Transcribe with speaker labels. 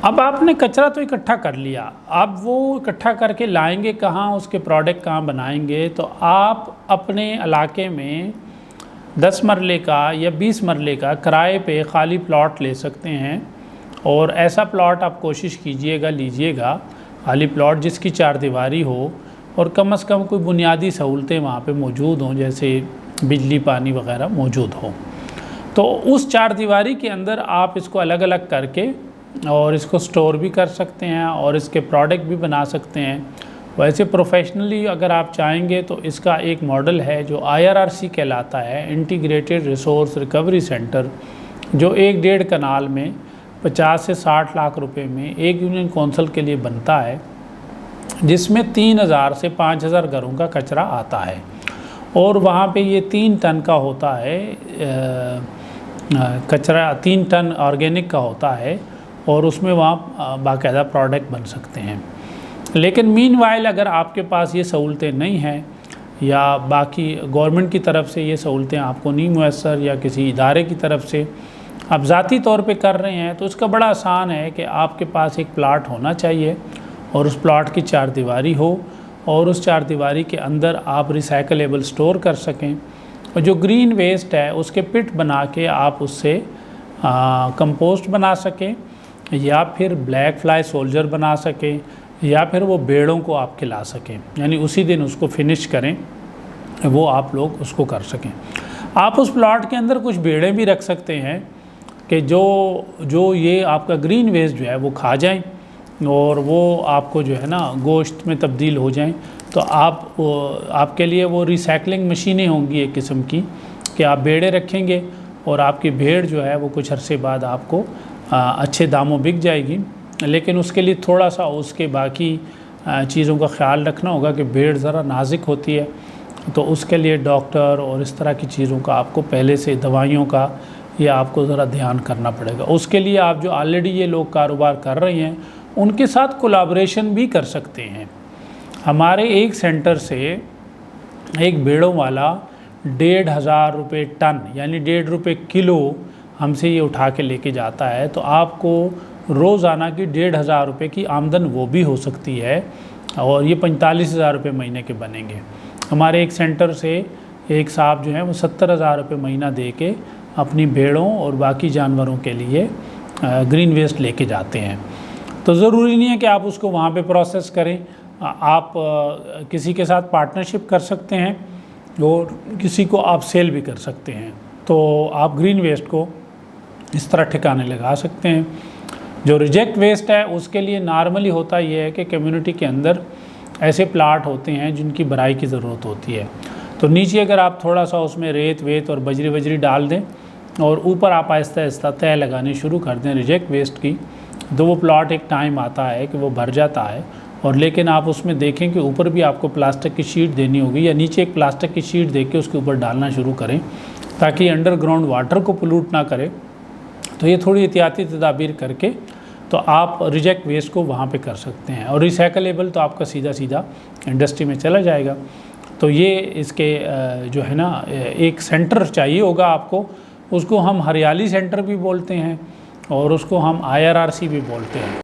Speaker 1: अब आपने कचरा तो इकट्ठा कर लिया, अब वो इकट्ठा करके लाएंगे कहाँ, उसके प्रोडक्ट कहाँ बनाएंगे। तो आप अपने इलाके में 10 मरले का या 20 मरले का किराए पे खाली प्लॉट ले सकते हैं। और ऐसा प्लॉट आप कोशिश कीजिएगा, लीजिएगा खाली प्लॉट जिसकी चारदीवारी हो और कम से कम कोई बुनियादी सहूलतें वहाँ पे मौजूद हों, जैसे बिजली पानी वगैरह मौजूद हो। तो उस चारदीवारी के अंदर आप इसको अलग अलग करके और इसको स्टोर भी कर सकते हैं और इसके प्रोडक्ट भी बना सकते हैं। वैसे प्रोफेशनली अगर आप चाहेंगे तो इसका एक मॉडल है जो IRRC कहलाता है, इंटीग्रेटेड रिसोर्स रिकवरी सेंटर, जो 1-1.5 कनाल में 50 से 60 लाख रुपए में एक यूनियन कौंसिल के लिए बनता है, जिसमें 3000 से 5000 घरों का कचरा आता है। और वहाँ पे ये 3 टन का होता है कचरा, 3 टन ऑर्गेनिक का होता है और उसमें वहाँ बाकायदा प्रोडक्ट बन सकते हैं। लेकिन मीनवाइल अगर आपके पास ये सहूलतें नहीं हैं या बाकी गवर्नमेंट की तरफ से ये सहूलतें आपको नहीं मुयस्सर या किसी इदारे की तरफ से आप ज़ाती तौर पे कर रहे हैं, तो इसका बड़ा आसान है कि आपके पास एक प्लाट होना चाहिए और उस प्लाट की चारदीवारी हो और उस चारदीवारी के अंदर आप रिसाइकलेबल स्टोर कर सकें और जो ग्रीन वेस्ट है उसके पिट बना के आप उससे कंपोस्ट बना सकें या फिर ब्लैक फ्लाई सोल्जर बना सकें या फिर वो भेड़ों को आप खिला सकें, यानी उसी दिन उसको फिनिश करें, वो आप लोग उसको कर सकें। आप उस प्लॉट के अंदर कुछ भेड़ें भी रख सकते हैं कि जो ये आपका ग्रीन वेस्ट जो है वो खा जाएं और वो आपको जो है ना गोश्त में तब्दील हो जाएं। तो आपके लिए वो रिसाइकलिंग मशीनें होंगी एक किस्म की कि आप भेड़ें रखेंगे और आपकी भेड़ जो है वो कुछ अरसे बाद आपको अच्छे दामों बिक जाएगी। लेकिन उसके लिए थोड़ा सा उसके बाकी चीज़ों का ख्याल रखना होगा कि भेड़ ज़रा नाजुक होती है, तो उसके लिए डॉक्टर और इस तरह की चीज़ों का आपको पहले से दवाइयों का या आपको ज़रा ध्यान करना पड़ेगा। उसके लिए आप जो ऑलरेडी ये लोग कारोबार कर रहे हैं उनके साथ कोलैबोरेशन भी कर सकते हैं। हमारे एक सेंटर से एक भेड़ों वाला 1500 रुपये टन यानी 1.5 रुपये किलो हमसे ये उठा के लेके जाता है, तो आपको रोज़ाना की 1500 रुपये की आमदन वो भी हो सकती है और ये 45,000 रुपये महीने के बनेंगे। हमारे एक सेंटर से एक साहब जो हैं वो 70,000 रुपये महीना दे के अपनी भेड़ों और बाकी जानवरों के लिए ग्रीन वेस्ट लेके जाते हैं। तो ज़रूरी नहीं है कि आप उसको वहाँ पे प्रोसेस करें, आप किसी के साथ पार्टनरशिप कर सकते हैं और किसी को आप सेल भी कर सकते हैं। तो आप ग्रीन वेस्ट को इस तरह ठिकाने लगा सकते हैं। जो रिजेक्ट वेस्ट है उसके लिए नॉर्मली होता ये है कि कम्युनिटी के अंदर ऐसे प्लाट होते हैं जिनकी भराई की ज़रूरत होती है, तो नीचे अगर आप थोड़ा सा उसमें रेत वेत और बजरी वजरी डाल दें और ऊपर आप आहिस्ता आहिस्ता तय लगानी शुरू कर दें रिजेक्ट वेस्ट की, तो वो प्लाट एक टाइम आता है कि वो भर जाता है। और लेकिन आप उसमें देखें कि ऊपर भी आपको प्लास्टिक की शीट देनी होगी या नीचे एक प्लास्टिक की शीट दे के उसके ऊपर डालना शुरू करें ताकि अंडरग्राउंड वाटर को पोल्यूट ना करे। तो ये थोड़ी एहतियाती तदाबीर करके तो आप रिजेक्ट वेस्ट को वहाँ पे कर सकते हैं और रिसाइकलेबल तो आपका सीधा सीधा इंडस्ट्री में चला जाएगा। तो ये इसके जो है ना एक सेंटर चाहिए होगा आपको, उसको हम हरियाली सेंटर भी बोलते हैं और उसको हम IRRC भी बोलते हैं।